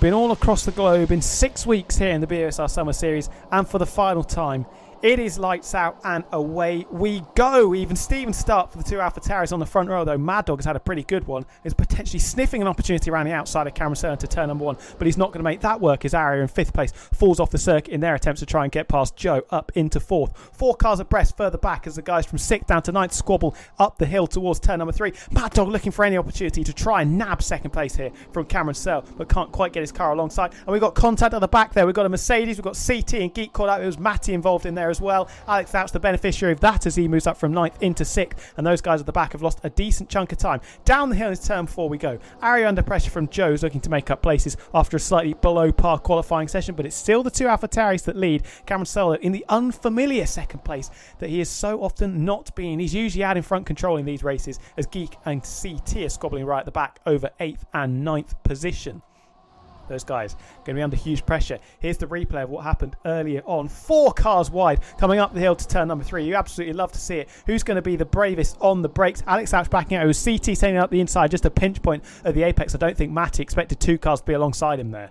been all across the globe in 6 weeks here in the BUSR Summer Series, and for the final time, it is lights out and away we go. Even Steven start for the two AlphaTauris on the front row, though Maddog has had a pretty good one. Is potentially sniffing an opportunity around the outside of Cameron Searle to turn number 1, but he's not going to make that work as Aria in 5th place falls off the circuit in their attempts to try and get past Joe up into 4th. 4 cars abreast further back as the guys from 6th down to 9th squabble up the hill towards turn number 3. Maddog looking for any opportunity to try and nab 2nd place here from Cameron Searle, but can't quite get his car alongside. And we've got contact at the back there. We've got a Mercedes, we've got CT and Geek called out. There was Matty involved in there as well. Alex Ouch the beneficiary of that as he moves up from 9th into 6th, and those guys at the back have lost a decent chunk of time. Down the hill is turn 4 we go. Aria under pressure from Joe's looking to make up places after a slightly below par qualifying session, but it's still the two AlphaTauris that lead. Cameron Searle in the unfamiliar 2nd place that he is so often not being. He's usually out in front controlling these races as Geek and CT are squabbling right at the back over 8th and 9th position. Those guys going to be under huge pressure. Here's the replay of what happened earlier on. 4 cars wide coming up the hill to turn number 3. You absolutely love to see it. Who's going to be the bravest on the brakes? Alex Ouch backing out. It was CT sailing out the inside, just a pinch point at the apex. I don't think Matty expected 2 cars to be alongside him there.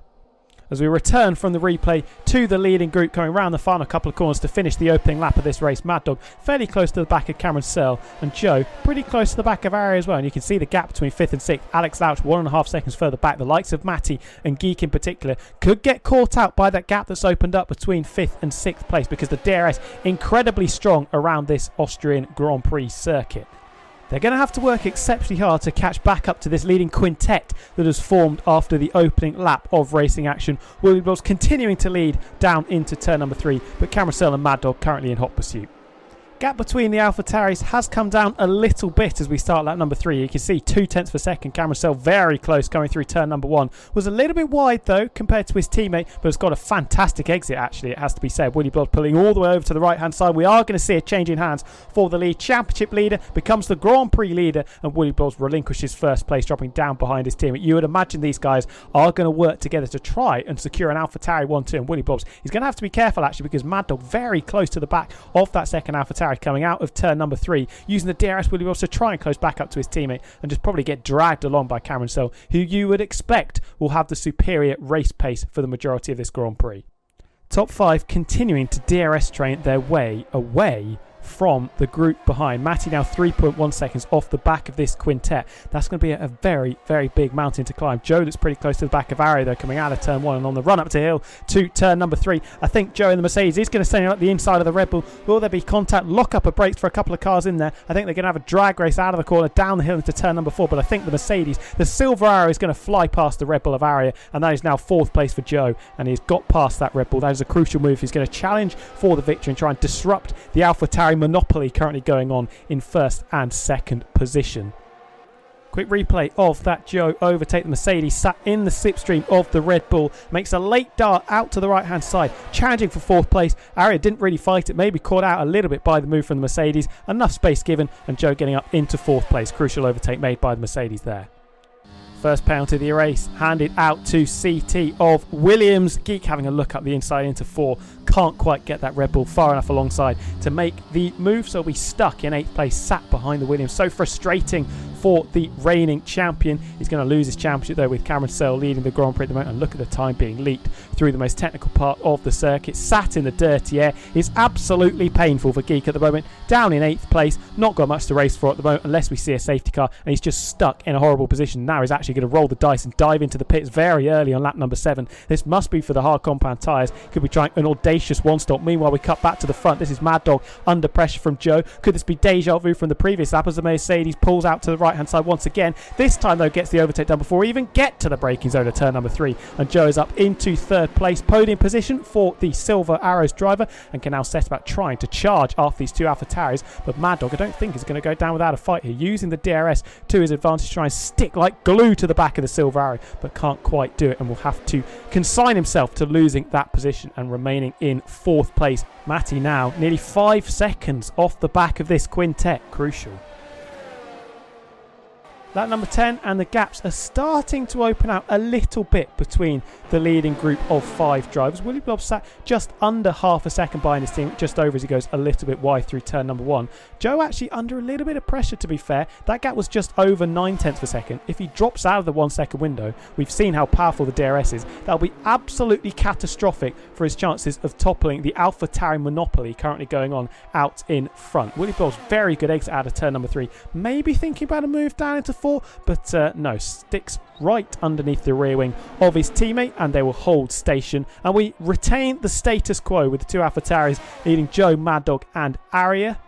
As we return from the replay to the leading group coming around the final couple of corners to finish the opening lap of this race. Maddog fairly close to the back of Cameron Searle, and Joe pretty close to the back of Aria as well. And you can see the gap between 5th and 6th. Alex Ouch 1.5 seconds further back. The likes of Matty and Geek in particular could get caught out by that gap that's opened up between 5th and 6th place, because the DRS incredibly strong around this Austrian Grand Prix circuit. They're going to have to work exceptionally hard to catch back up to this leading quintet that has formed after the opening lap of racing action. Woolley continuing to lead down into turn number 3, but Cameron Searle and Maddog currently in hot pursuit. Gap between the AlphaTauris has come down a little bit as we start lap number 3. You can see 0.2 of a second. Cameron Searle very close coming through turn number 1. Was a little bit wide though compared to his teammate, but has got a fantastic exit actually, it has to be said. Woolley pulling all the way over to the right hand side. We are going to see a change in hands for the lead. Championship leader becomes the Grand Prix leader, and Woolley relinquishes 1st place, dropping down behind his teammate. You would imagine these guys are going to work together to try and secure an AlphaTauri 1-2, and Woolley he's going to have to be careful actually, because Maddog very close to the back of that second AlphaTauri coming out of turn number 3, using the DRS Woolley to try and close back up to his teammate and just probably get dragged along by Cameron Searle, who you would expect will have the superior race pace for the majority of this Grand Prix. Top 5 continuing to DRS train their way away from the group behind. Matty now 3.1 seconds off the back of this quintet. That's going to be a very, very big mountain to climb. Joe that's pretty close to the back of Aria though, coming out of turn 1 and on the run up to hill to turn number 3. I think Joe in the Mercedes is going to stay at the inside of the Red Bull. Will there be contact? Lock up a brakes for a couple of cars in there. I think they're going to have a drag race out of the corner down the hill into turn number 4, but I think the Mercedes, the silver Aria, is going to fly past the Red Bull of Aria, and that is now 4th place for Joe, and he's got past that Red Bull. That is a crucial move. He's going to challenge for the victory and try and disrupt the AlphaTauri monopoly currently going on in 1st and 2nd position. Quick replay of that Joe overtake the Mercedes, sat in the slipstream of the Red Bull, makes a late dart out to the right hand side, challenging for 4th place. Aria didn't really fight it, maybe caught out a little bit by the move from the Mercedes, enough space given, and Joe getting up into 4th place. Crucial overtake made by the Mercedes there. First penalty of the race handed out to CT of Williams. Geek having a look up the inside into 4. Can't quite get that Red Bull far enough alongside to make the move, so we stuck in 8th place, sat behind the Williams. So frustrating for the reigning champion. He's going to lose his championship though, with Cameron Searle leading the Grand Prix at the moment. And look at the time being leaked through the most technical part of the circuit. Sat in the dirty air. It's absolutely painful for Geek at the moment. Down in 8th place, not got much to race for at the moment unless we see a safety car, and he's just stuck in a horrible position. Now he's actually going to roll the dice and dive into the pits very early on lap number 7. This must be for the hard compound tyres. Could be trying an audacious one-stop. Meanwhile, we cut back to the front. This is Maddog under pressure from Joe. Could this be deja vu from the previous lap as the Mercedes pulls out to the right-hand side once again? This time, though, gets the overtake done before we even get to the braking zone of turn number 3. And Joe is up into 3rd place. Podium position for the Silver Arrows driver, and can now set about trying to charge after these two AlphaTauris. But Maddog, I don't think, is going to go down without a fight here, using the DRS to his advantage to try and stick like glue to the back of the Silver Arrow, but can't quite do it, and will have to consign himself to losing that position and remaining in 4th place. Matty now nearly 5 seconds off the back of this quintet. Crucial. Lap number 10, and the gaps are starting to open out a little bit between the leading group of 5 drivers. Woolley Blob sat just under half a second behind his team, just over as he goes a little bit wide through turn number 1. Joe actually under a little bit of pressure, to be fair. That gap was just over 9/10 of a second. If he drops out of the 1 second window, we've seen how powerful the DRS is. That'll be absolutely catastrophic for his chances of toppling the AlphaTauri monopoly currently going on out in front. Woolley Blob's very good exit out of turn number 3. Maybe thinking about a move down into 4, but no, sticks right underneath the rear wing of his teammate, and they will hold station. And we retain the status quo with the 2 AlphaTauris leading Joe, Maddog and Aria.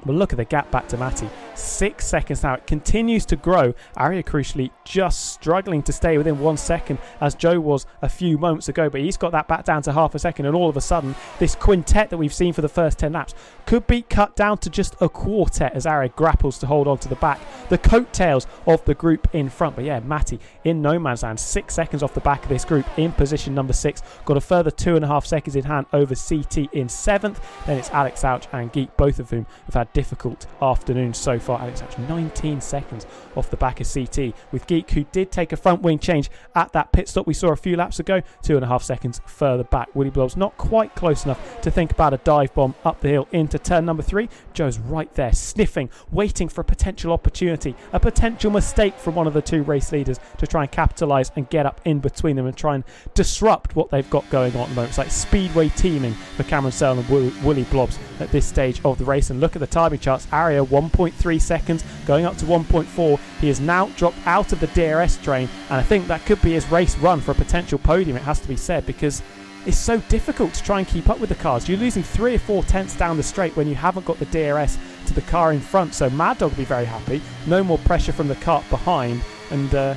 But look at the gap back to Matty. 6 seconds now. It continues to grow. Aria crucially just struggling to stay within 1 second as Joe was a few moments ago. But he's got that back down to half a second. And all of a sudden, this quintet that we've seen for the first 10 laps could be cut down to just a quartet as Aria grapples to hold on to the back. The coattails of the group in front. But yeah, Matty in no man's land. 6 seconds off the back of this group in position number 6. Got a further 2.5 seconds in hand over CT in 7th. Then it's Alex Ouch and Geek, both of whom have had difficult afternoons so far. Alex Ouch 19 seconds off the back of CT, with Geek, who did take a front wing change at that pit stop we saw a few laps ago, 2.5 seconds further back. Woolley Blob's not quite close enough to think about a dive bomb up the hill into turn number 3. Joe's right there sniffing, waiting for a potential opportunity, a potential mistake from one of the 2 race leaders to try and capitalise and get up in between them and try and disrupt what they've got going on at the moment. It's like speedway teaming for Cameron Searle and Woolley Blobs at this stage of the race. And look at the timing charts. Aria 1.3 seconds going up to 1.4. He has now dropped out of the DRS train, and I think that could be his race run for a potential podium, it has to be said, because it's so difficult to try and keep up with the cars. You're losing 3 or 4 tenths down the straight when you haven't got the DRS to the car in front. So Maddog will be very happy. No more pressure from the kart behind, and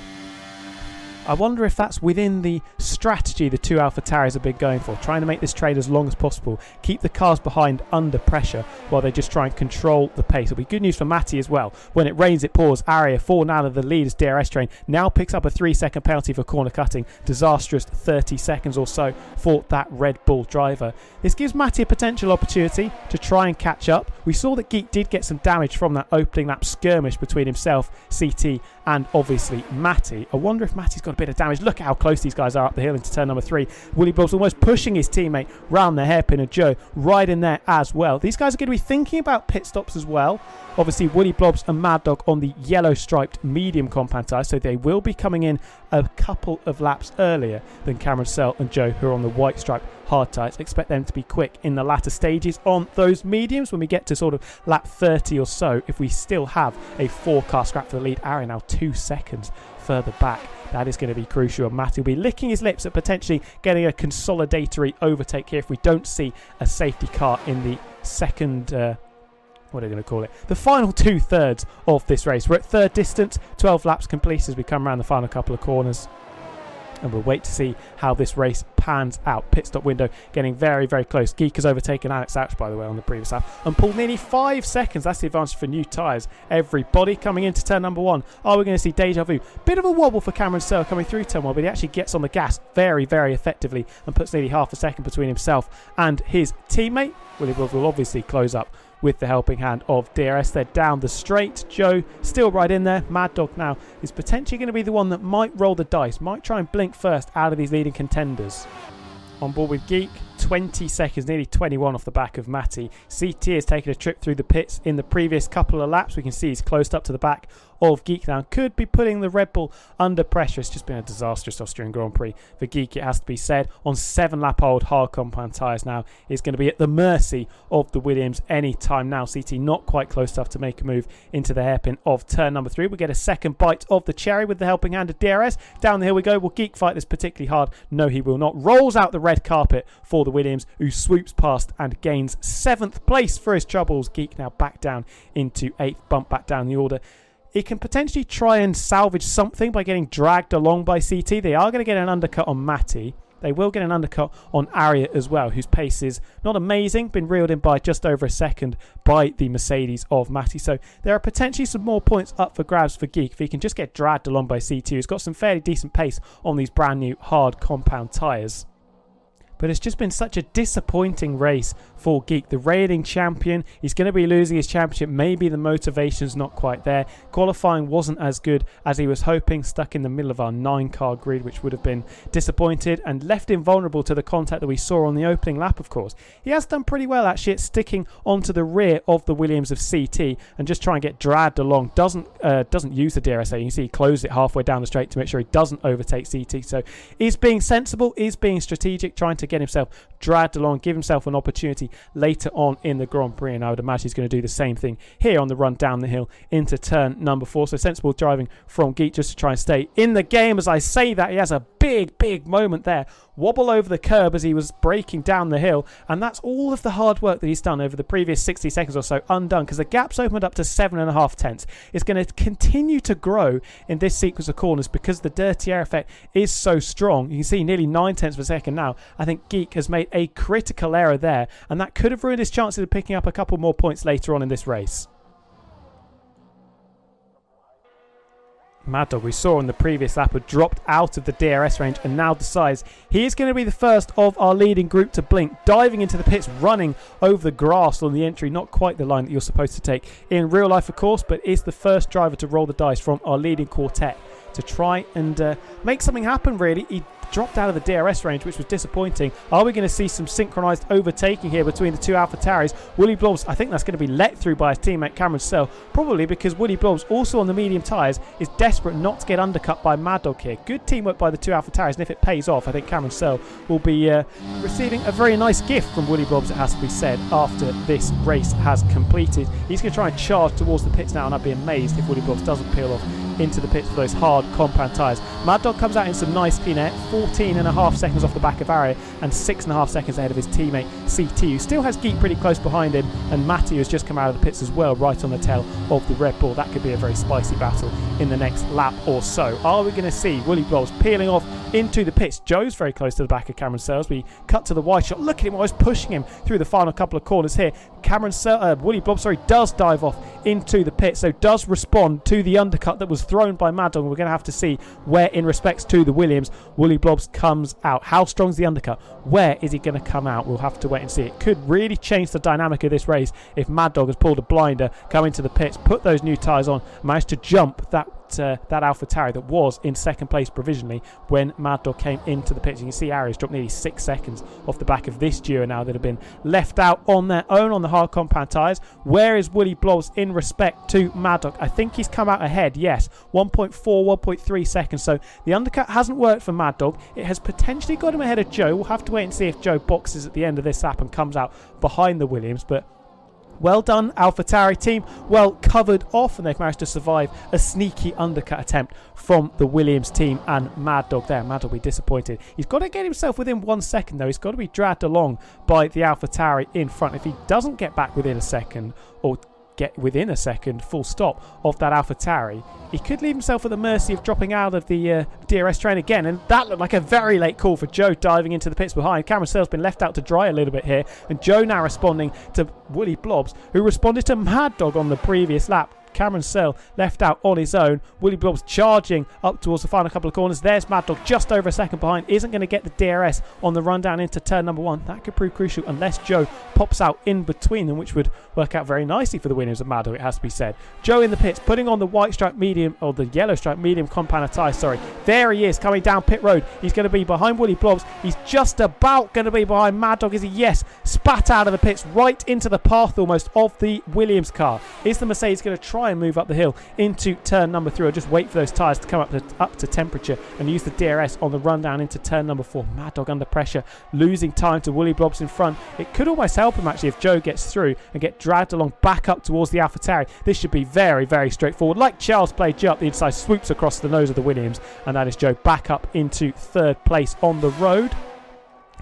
I wonder if that's within the strategy the 2 AlphaTauris have been going for, trying to make this train as long as possible, keep the cars behind under pressure while they just try and control the pace. It'll be good news for Matty as well. When it rains, it pours. Aria, falling out of the leader's DRS train, now picks up a 3-second penalty for corner cutting. Disastrous 30 seconds or so for that Red Bull driver. This gives Matty a potential opportunity to try and catch up. We saw that Geek did get some damage from that opening lap skirmish between himself, CT, and obviously Matty. I wonder if Matty's got a bit of damage. Look at how close these guys are up the hill into turn number 3. Woolley Blob's almost pushing his teammate round the hairpin, and Joe right in there as well. These guys are going to be thinking about pit stops as well. Obviously, Woolley Blobs and Maddog on the yellow striped medium compound tyres, so they will be coming in a couple of laps earlier than Cameron Searle and Joe, who are on the white striped hard tyres. Expect them to be quick in the latter stages on those mediums when we get to sort of lap 30 or so. If we still have a 4-car scrap for the lead, Aria now 2 seconds further back. That is going to be crucial. Matty will be licking his lips at potentially getting a consolidatory overtake here if we don't see a safety car in the second, what are we going to call it? The final 2/3 of this race. We're at third distance, 12 laps complete as we come around the final couple of corners. And we'll wait to see how this race pans out. Pit stop window getting very, very close. Geek has overtaken Alex Ouch, by the way, on the previous lap and pulled nearly 5 seconds. That's the advantage for new tyres. Everybody coming into turn number 1. Are we going to see deja vu? Bit of a wobble for Cameron Searle coming through turn 1, but he actually gets on the gas very, very effectively and puts nearly half a second between himself and his teammate. Woolley Blobs will obviously close up with the helping hand of DRS. They're down the straight. Joe still right in there. Maddog now is potentially going to be the one that might roll the dice, might try and blink first out of these leading contenders. On board with Geek, 20 seconds, nearly 21 off the back of Matty. CT has taken a trip through the pits in the previous couple of laps. We can see he's closed up to the back of Geek now. Could be putting the Red Bull under pressure. It's just been a disastrous Austrian Grand Prix for Geek, it has to be said. On 7-lap-old hard compound tyres now, is going to be at the mercy of the Williams any time now. CT not quite close enough to make a move into the hairpin of turn number 3. We get a second bite of the cherry with the helping hand of DRS. Down the hill we go. Will Geek fight this particularly hard? No, he will not. Rolls out the red carpet for the Williams, who swoops past and gains 7th place for his troubles. Geek now back down into 8th, bump back down the order. He can potentially try and salvage something by getting dragged along by CT. They are going to get an undercut on Matty. They will get an undercut on Aria as well, whose pace is not amazing, been reeled in by just over a second by the Mercedes of Matty. So there are potentially some more points up for grabs for Geek if he can just get dragged along by CT, who's got some fairly decent pace on these brand new hard compound tyres. but it's just been such a disappointing race for Geek. The reigning champion, he's going to be losing his championship. Maybe the motivation's not quite there. Qualifying wasn't as good as he was hoping, stuck in the middle of our 9-car grid, which would have been disappointed and left him vulnerable to the contact that we saw on the opening lap, of course. He has done pretty well actually at sticking onto the rear of the Williams of CT and just try and get dragged along. Doesn't use the DRS. You can see he closed it halfway down the straight to make sure he doesn't overtake CT. So he's being sensible, is being strategic, trying to get himself dragged along, give himself an opportunity later on in the Grand Prix, and I would imagine he's going to do the same thing here on the run down the hill into turn number 4. So sensible driving from Geek just to try and stay in the game. As I say that, he has a big moment there, wobble over the curb as he was braking down the hill, and that's all of the hard work that he's done over the previous 60 seconds or so undone, because the gap's opened up to 7.5 tenths. It's going to continue to grow in this sequence of corners because the dirty air effect is so strong. You can see nearly 9 tenths per second now. I think Geek has made a critical error there, and that could have ruined his chances of picking up a couple more points later on in this race. Maddog, we saw on the previous lap, had dropped out of the DRS range and now decides he is going to be the first of our leading group to blink, diving into the pits, running over the grass on the entry. Not quite the line that you're supposed to take in real life, of course, but is the first driver to roll the dice from our leading quartet to try and make something happen, really. He dropped out of the DRS range, which was disappointing. Are we going to see some synchronised overtaking here between the two AlphaTauris? Woolley Blobs, I think that's going to be let through by his teammate Cameron Searle, probably because Woolley Blobs, also on the medium tyres, is desperate not to get undercut by Maddog here. Good teamwork by the two AlphaTauris, and if it pays off, I think Cameron Searle will be receiving a very nice gift from Woolley Blobs, it has to be said, after this race has completed. He's going to try and charge towards the pits now, and I'd be amazed if Woolley Blobs doesn't peel off into the pits for those hard compound tyres. Maddog comes out in some nice clean air, 14.5 seconds off the back of Aria and 6.5 seconds ahead of his teammate CT, who still has Geek pretty close behind him, and Matty has just come out of the pits as well, right on the tail of the Red Bull. That could be a very spicy battle in the next lap or so. Are we going to see Woolley Blobs peeling off into the pits? Joe's very close to the back of Cameron Searle. We cut to the wide shot. Look at him, always pushing him through the final couple of corners here. Woolley Blobs, does dive off into the pit, so does respond to the undercut that was thrown by Maddog. We're going to have to see where, in respects to the Williams, Woolley Blobs comes out. How strong's the undercut? Where is he going to come out? We'll have to wait and see. It could really change the dynamic of this race if Maddog has pulled a blinder, come into the pits, put those new tyres on, managed to jump that AlphaTauri that was in second place provisionally when Maddog came into the pits. You can see Aria's dropped nearly 6 seconds off the back of this duo now that have been left out on their own on the hard compound tyres. Where is Woolley Blobs in respect to Maddog? I think he's come out ahead, yes, 1.4, 1.3 seconds. So the undercut hasn't worked for Maddog. It has potentially got him ahead of Joe. We'll have to wait and see if Joe boxes at the end of this lap and comes out behind the Williams, but well done, AlphaTauri team. Well covered off, and they've managed to survive a sneaky undercut attempt from the Williams team and Maddog there. Maddog will be disappointed. He's got to get himself within 1 second, though. He's got to be dragged along by the AlphaTauri in front. If he doesn't get back within a second, or get within a second, full stop, of that AlphaTauri, he could leave himself at the mercy of dropping out of the DRS train again, and that looked like a very late call for Joe diving into the pits behind. Cameron Searle's been left out to dry a little bit here, and Joe now responding to Woolley Blobs, who responded to Maddog on the previous lap. Cameron Searle left out on his own. Woolley Blobs charging up towards the final couple of corners. There's Maddog just over a second behind. Isn't going to get the DRS on the run down into turn number 1. That could prove crucial unless Joe pops out in between them, which would work out very nicely for the winners of Maddog, it has to be said. Joe in the pits, putting on the white stripe medium, or the yellow stripe medium compound tyre, sorry. There he is, coming down pit road. He's going to be behind Woolley Blobs. He's just about going to be behind Maddog, is he? Yes. Spat out of the pits, right into the path almost of the Williams car. Is the Mercedes going to try and move up the hill into turn number 3, or just wait for those tyres to come up to temperature and use the DRS on the run down into turn number 4? Maddog under pressure, losing time to Woolley Blobs in front. It could almost help him actually if Joe gets through and get dragged along back up towards the AlphaTauri. This should be very, very straightforward. Like Charles played Joe up the inside, swoops across the nose of the Williams, and that is Joe back up into 3rd place on the road.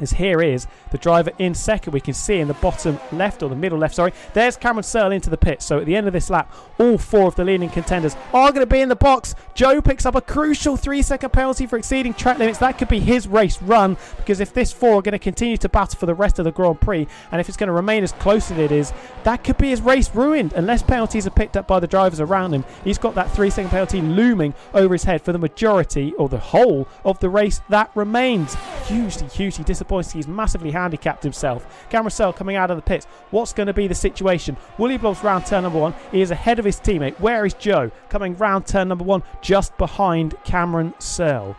As here is the driver in second. We can see in the bottom left, or the middle left, sorry. There's Cameron Searle into the pit. So at the end of this lap, all 4 of the leading contenders are going to be in the box. Joe picks up a crucial 3-second penalty for exceeding track limits. That could be his race run, because if this 4 are going to continue to battle for the rest of the Grand Prix, and if it's going to remain as close as it is, that could be his race ruined unless penalties are picked up by the drivers around him. He's got that 3-second penalty looming over his head for the majority, or the whole, of the race that remains. Hugely, hugely disappointing points. He's massively handicapped himself. Cameron Searle coming out of the pits. What's going to be the situation? Woolley Blobs round turn number 1. He is ahead of his teammate. Where is Joe? Coming round turn number 1, just behind Cameron Searle.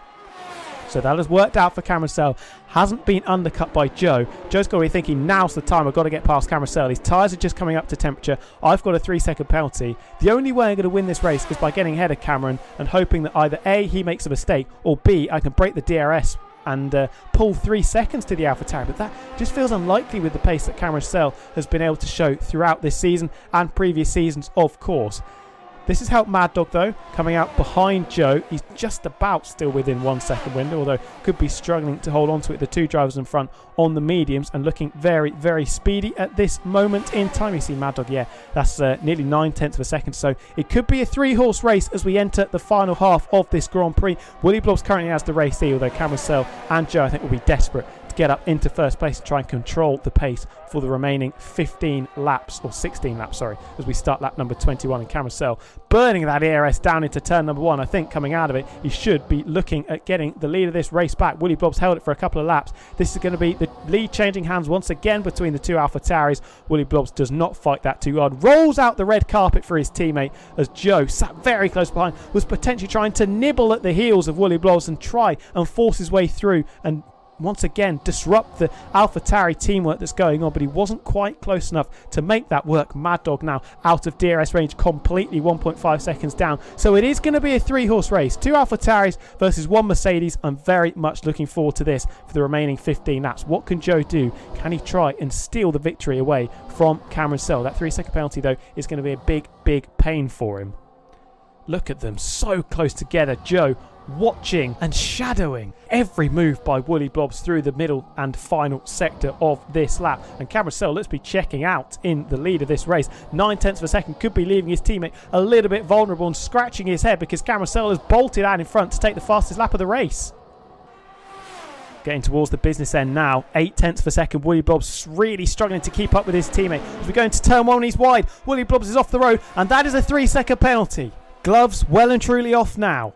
So that has worked out for Cameron Searle. Hasn't been undercut by Joe. Joe's got to be thinking, now's the time. I've got to get past Cameron Searle. His tyres are just coming up to temperature. I've got a 3-second penalty. The only way I'm going to win this race is by getting ahead of Cameron and hoping that either A, he makes a mistake, or B, I can break the DRS and pull 3 seconds to the AlphaTauri. But that just feels unlikely with the pace that Cameron Searle has been able to show throughout this season and previous seasons, of course. This has helped Maddog though, coming out behind Joe. He's just about still within 1 second window, although could be struggling to hold on to it. The two drivers in front on the mediums and looking very, very speedy at this moment in time. You see Maddog, yeah, that's nearly 9/10 of a second. So it could be a 3-horse race as we enter the final half of this Grand Prix. Woolley Blobs currently has the race lead, although Cameron Searle and Joe I think will be desperate to get up into first place and try and control the pace for the remaining 15 laps, or 16 laps, sorry, as we start lap number 21. And Cameron Searle burning that ERS down into turn number 1. I think coming out of it, he should be looking at getting the lead of this race back. Woolley Blobs held it for a couple of laps. This is going to be the lead changing hands once again between the two AlphaTauris. Woolley Blobs does not fight that too hard. Rolls out the red carpet for his teammate as Joe sat very close behind, was potentially trying to nibble at the heels of Woolley Blobs and try and force his way through and once again disrupt the AlphaTauri teamwork that's going on, but he wasn't quite close enough to make that work. Maddog now out of DRS range completely, 1.5 seconds down. So it is going to be a 3-horse race. 2 AlphaTauris versus 1 Mercedes. I'm very much looking forward to this for the remaining 15 laps. What can Joe do? Can he try and steal the victory away from Cameron Searle? That 3-second penalty though is going to be a big, big pain for him. Look at them, so close together. Joe watching and shadowing every move by Woolley Blobs through the middle and final sector of this lap. And Cameron Searle, let's be checking out in the lead of this race. 9/10 of a second, could be leaving his teammate a little bit vulnerable and scratching his head because Cameron Searle has bolted out in front to take the fastest lap of the race. Getting towards the business end now. 8/10 of a second. Woolley Blobs really struggling to keep up with his teammate. As we go into turn 1, he's wide. Woolley Blobs is off the road, and that is a 3-second penalty. Gloves well and truly off now.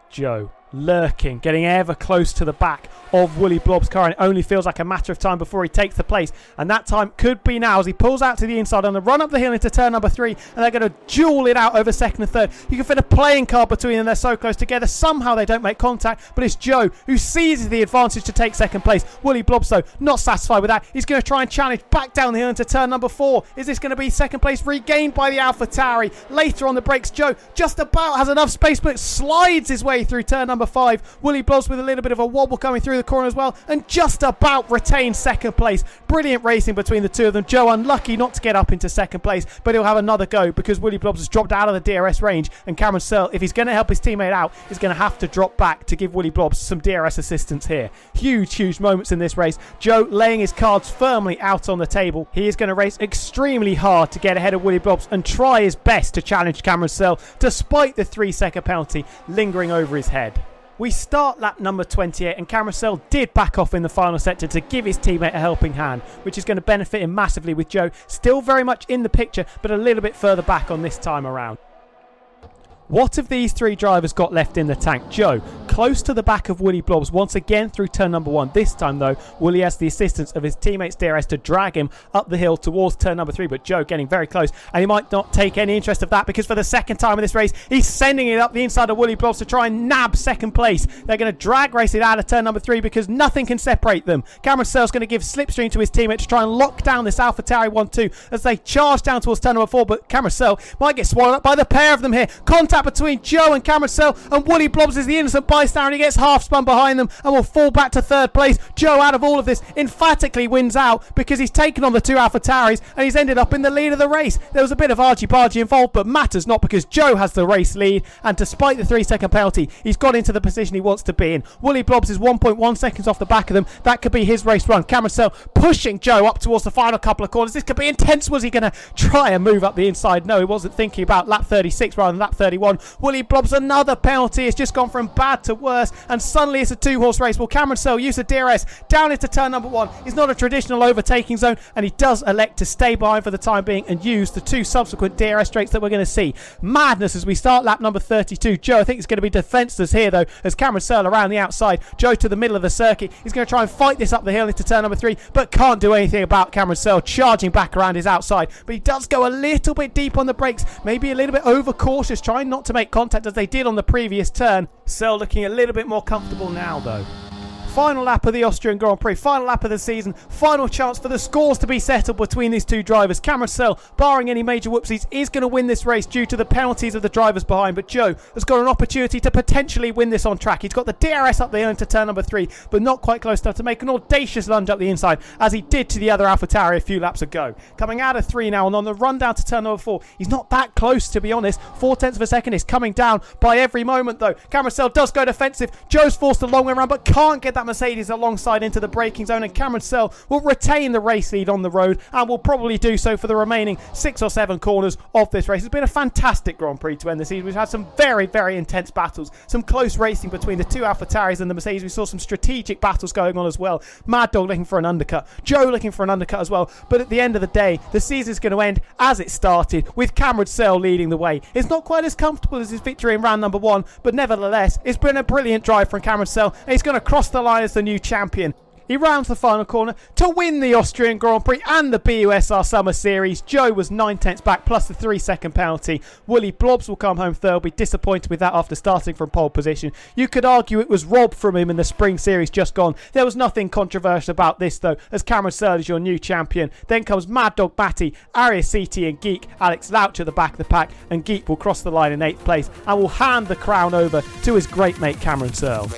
Joe lurking, getting ever close to the back of Woolley Blobs' car, and it only feels like a matter of time before he takes the place, and that time could be now as he pulls out to the inside on the run up the hill into turn number 3, and they're going to duel it out over second and third. You can fit a playing card between them. They're so close together. Somehow they don't make contact, but it's Joe who seizes the advantage to take second place. Woolley Blobs though not satisfied with that. He's going to try and challenge back down the hill into turn number 4. Is this going to be second place regained by the AlphaTauri? Later on the brakes, Joe just about has enough space, but slides his way through turn number 5. Woolley Blobs with a little bit of a wobble coming through the corner as well, and just about retains second place. Brilliant racing between the two of them. Joe unlucky not to get up into second place, but he'll have another go because Woolley Blobs has dropped out of the DRS range, and Cameron Searle, if he's going to help his teammate out, is going to have to drop back to give Woolley Blobs some DRS assistance here. Huge moments in this race. Joe laying his cards firmly out on the table. He is going to race extremely hard to get ahead of Woolley Blobs and try his best to challenge Cameron Searle despite the 3-second penalty lingering over his head. We start lap number 28, and Cameron Searle did back off in the final sector to give his teammate a helping hand, which is going to benefit him massively with Joe still very much in the picture, but a little bit further back on this time around. What have these 3 drivers got left in the tank? Joe, close to the back of Woolley Blobs once again through turn number 1. This time though, Woolley has the assistance of his teammate's DRS to drag him up the hill towards turn number 3, but Joe getting very close, and he might not take any interest of that because for the second time in this race, he's sending it up the inside of Woolley Blobs to try and nab second place. They're going to drag race it out of turn number 3 because nothing can separate them. Cameron Searle's going to give slipstream to his teammate to try and lock down this AlphaTauri 1-2 as they charge down towards turn number 4, but Cameron Searle might get swallowed up by the pair of them here. Contact between Joe and Cameron Searle, and Woolley Blobs is the innocent bystander, and he gets half spun behind them and will fall back to third place. Joe, out of all of this, emphatically wins out because he's taken on the 2 AlphaTauris and he's ended up in the lead of the race. There was a bit of argy-bargy involved, but matters not because Joe has the race lead, and despite the 3-second penalty, he's got into the position he wants to be in. Woolley Blobs is 1.1 seconds off the back of them. That could be his race run. Cameron Searle pushing Joe up towards the final couple of corners. This could be intense. Was he going to try and move up the inside? No, he wasn't thinking about lap 36 rather than lap 31. Woolley Blobs, another penalty. It's just gone from bad to to worse, and suddenly it's a 2-horse race. Well, Cameron Searle used the DRS down into turn number 1. It's not a traditional overtaking zone, and he does elect to stay behind for the time being and use the 2 subsequent DRS straights that we're going to see. Madness as we start lap number 32. Joe, I think it's going to be defenceless here though, as Cameron Searle around the outside. Joe to the middle of the circuit. He's going to try and fight this up the hill into turn number 3, but can't do anything about Cameron Searle charging back around his outside. But he does go a little bit deep on the brakes, maybe a little bit overcautious, trying not to make contact as they did on the previous turn. Searle looking a little bit more comfortable now though. Final lap of the Austrian Grand Prix, final lap of the season, final chance for the scores to be settled between these two drivers. Cameron Searle, barring any major whoopsies, is going to win this race due to the penalties of the drivers behind, but Joe has got an opportunity to potentially win this on track. He's got the DRS up the hill into turn number 3, but not quite close enough to make an audacious lunge up the inside, as he did to the other AlphaTauri a few laps ago. Coming out of 3 now, and on the run down to turn number 4, he's not that close to be honest. 0.4 of a second is coming down by every moment though. Cameron Searle does go defensive. Joe's forced a long way around, but can't get that Mercedes alongside into the braking zone, and Cameron Searle will retain the race lead on the road and will probably do so for the remaining 6 or 7 corners of this race. It's been a fantastic Grand Prix to end the season. We've had some very, very intense battles, some close racing between the 2 AlphaTauris and the Mercedes. We saw some strategic battles going on as well. Maddog looking for an undercut, Joe looking for an undercut as well, but at the end of the day, the season is going to end as it started, with Cameron Searle leading the way. It's not quite as comfortable as his victory in round number 1, but nevertheless, it's been a brilliant drive from Cameron Searle, and he's going to cross the line as the new champion. He rounds the final corner to win the Austrian Grand Prix and the BUSR Summer Series. Joe was 9/10 back plus the 3-second penalty. Woolley Blobs will come home third. Will be disappointed with that after starting from pole position. You could argue it was robbed from him in the Spring Series just gone. There was nothing controversial about this though, as Cameron Searle is your new champion. Then comes Maddog, Matty, Aria, CT and Geek. Alex Louch at the back of the pack, and Geek will cross the line in 8th place and will hand the crown over to his great mate Cameron Searle.